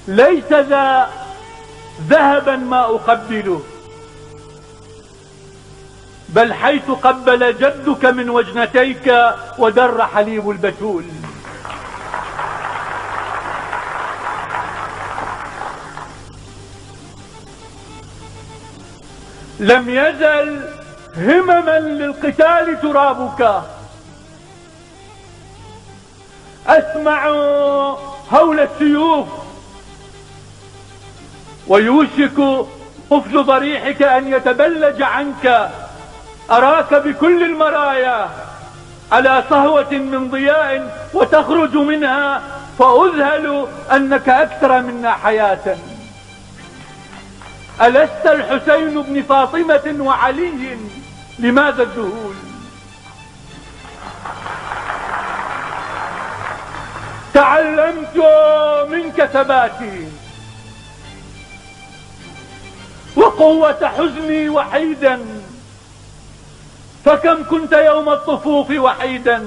ليس ذا ذهبا ما أقبله، بل حيث قبل جدك من وجنتيك ودر حليب البتول. لم يزل همما للقتال ترابك، أسمع هول السيوف ويوشك قفل ضريحك أن يتبلج عنك، أراك بكل المرايا على صهوة من ضياء وتخرج منها فأذهل أنك أكثر منا حياة. ألست الحسين بن فاطمة وعلي؟ لماذا الذهول؟ تعلمت منك ثباتي وقوة حزني وحيدا، فكم كنت يوم الطفوف وحيدا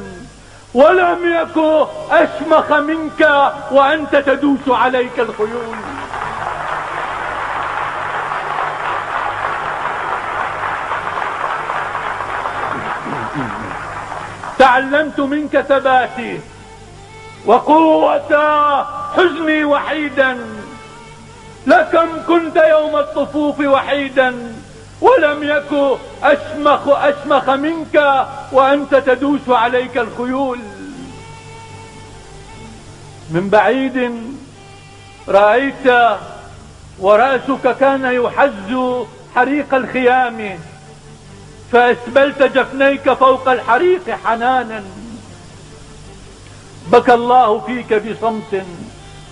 ولم يك أشمخ منك وأنت تدوس عليك الخيول. تعلمت منك ثباتي وقوة حزني وحيدا، لكم كنت يوم الطفوف وحيدا ولم يك أشمخ منك وأنت تدوس عليك الخيول. من بعيد رأيت ورأسك كان يحز حريق الخيام، فأسبلت جفنيك فوق الحريق حنانا. بكى الله فيك بصمت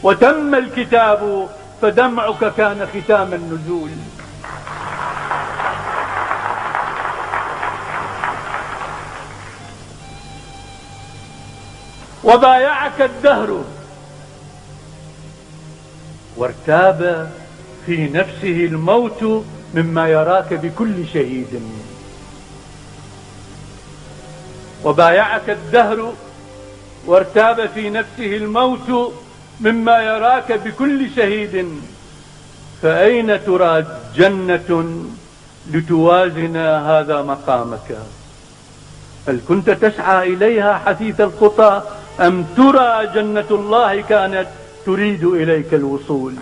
وتم الكتاب، فدمعك كان ختام النزول. وبايعك الدهر وارتاب في نفسه الموت مما يراك بكل شهيد. وبايعك الدهر وارتاب في نفسه الموت مما يراك بكل شهيد، فأين ترى جنة لتوازن هذا مقامك؟ هل كنت تسعى إليها حثيث الخطى، أم ترى جنة الله كانت تريد إليك الوصول؟